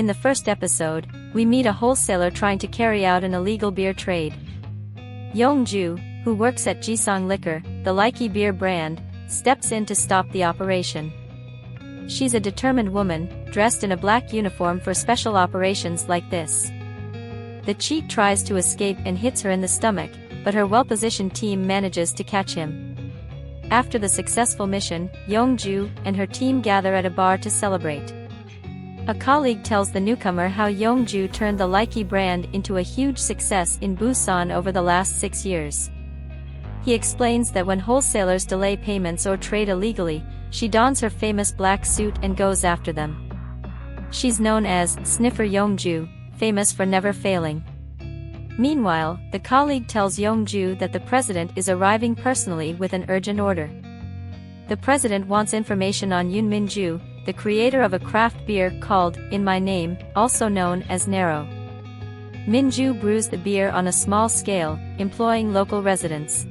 In the first episode, we meet a wholesaler trying to carry out an illegal beer trade. Yongju, who works at Jisong Liquor, the Lilica beer brand, steps in to stop the operation. She's a determined woman, dressed in a black uniform for special operations like this. The cheat tries to escape and hits her in the stomach, but her well-positioned team manages to catch him. After the successful mission, Yongju and her team gather at a bar to celebrate. A colleague tells the newcomer how Yongju turned the Lilica brand into a huge success in Busan over the last 6 years. He explains that when wholesalers delay payments or trade illegally, she dons her famous black suit and goes after them. She's known as Sniffer Yongju, famous for never failing. Meanwhile, the colleague tells Yongju that the president is arriving personally with an urgent order. The president wants information on Yoon Min-ju, the creator of a craft beer called In My Name, also known as Nero. Min-ju brews the beer on a small scale, employing local residents.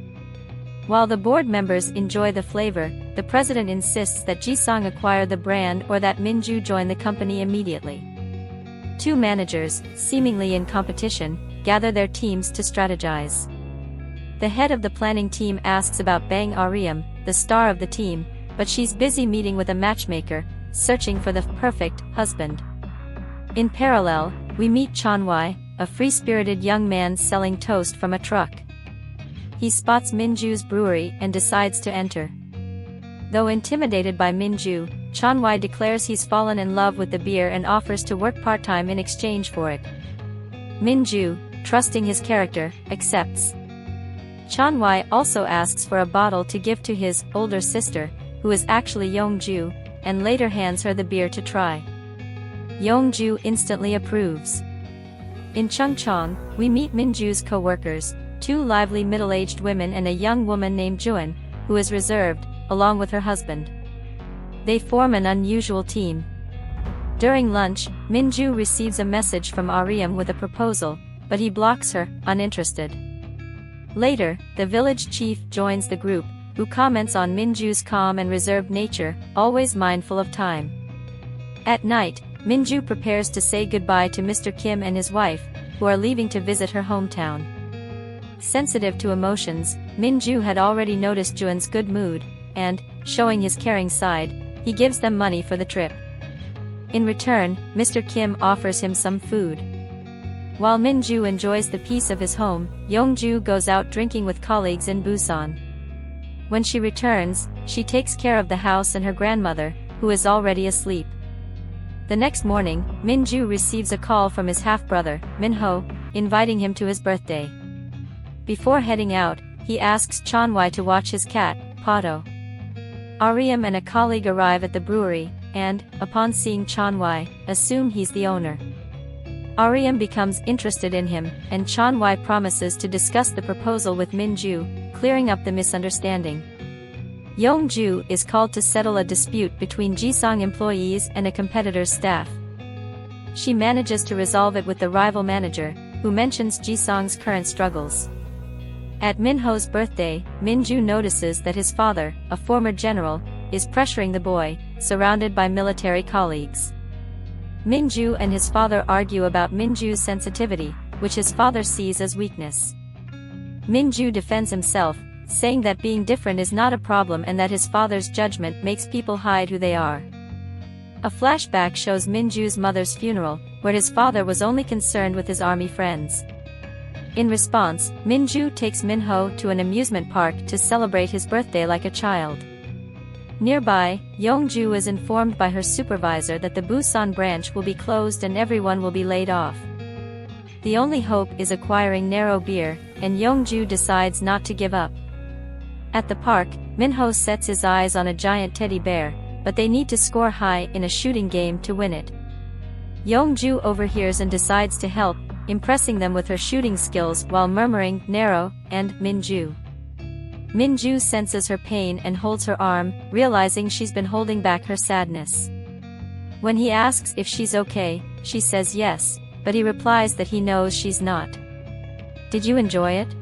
While the board members enjoy the flavor, the president insists that Jisong acquire the brand or that Min-ju join the company immediately. Two managers, seemingly in competition, gather their teams to strategize. The head of the planning team asks about Bang Aryam, the star of the team, but she's busy meeting with a matchmaker, searching for the perfect husband. In parallel, we meet Chanwai, a free-spirited young man selling toast from a truck. He spots Min-ju's brewery and decides to enter. Though intimidated by Min-ju, Chanwai declares he's fallen in love with the beer and offers to work part-time in exchange for it. Min-ju, trusting his character, accepts. Chanwai also asks for a bottle to give to his older sister, who is actually Yongju, and later hands her the beer to try. Yongju instantly approves. In Chungcheong, we meet Min-ju's co-workers, two lively middle-aged women and a young woman named Juan, who is reserved, along with her husband. They form an unusual team. During lunch, Min-ju receives a message from Aryam with a proposal, but he blocks her, uninterested. Later, the village chief joins the group, who comments on Min-ju's calm and reserved nature, always mindful of time. At night, Min-ju prepares to say goodbye to Mr. Kim and his wife, who are leaving to visit her hometown. Sensitive to emotions, Min-ju had already noticed Juan's good mood, and, showing his caring side, he gives them money for the trip. In return, Mr. Kim offers him some food. While Min-ju enjoys the peace of his home, Yongju goes out drinking with colleagues in Busan. When she returns, she takes care of the house and her grandmother, who is already asleep. The next morning, Min-ju receives a call from his half-brother, Min-ho, inviting him to his birthday. Before heading out, he asks Chanwai to watch his cat, Pato. Aryam and a colleague arrive at the brewery, and, upon seeing Chanwai, assume he's the owner. Aryam becomes interested in him, and Chanwai promises to discuss the proposal with Min-ju, clearing up the misunderstanding. Yongju is called to settle a dispute between Jisong employees and a competitor's staff. She manages to resolve it with the rival manager, who mentions Jisong's current struggles. At Min-ho's birthday, Min-ju notices that his father, a former general, is pressuring the boy, surrounded by military colleagues. Min-ju and his father argue about Min-ju's sensitivity, which his father sees as weakness. Min-ju defends himself, saying that being different is not a problem and that his father's judgment makes people hide who they are. A flashback shows Min-ju's mother's funeral, where his father was only concerned with his army friends. In response, Min-ju takes Min-ho to an amusement park to celebrate his birthday like a child. Nearby, Yongju is informed by her supervisor that the Busan branch will be closed and everyone will be laid off. The only hope is acquiring Nero beer, and Yongju decides not to give up. At the park, Min-ho sets his eyes on a giant teddy bear, but they need to score high in a shooting game to win it. Yongju overhears and decides to help, impressing them with her shooting skills while murmuring Nero and Min-ju. Min-ju senses her pain and holds her arm, realizing she's been holding back her sadness. When he asks if she's okay, she says yes, but he replies that he knows she's not. Did you enjoy it?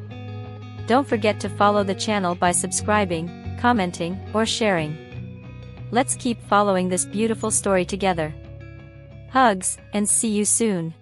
Don't forget to follow the channel by subscribing, commenting, or sharing. Let's keep following this beautiful story together. Hugs, and see you soon.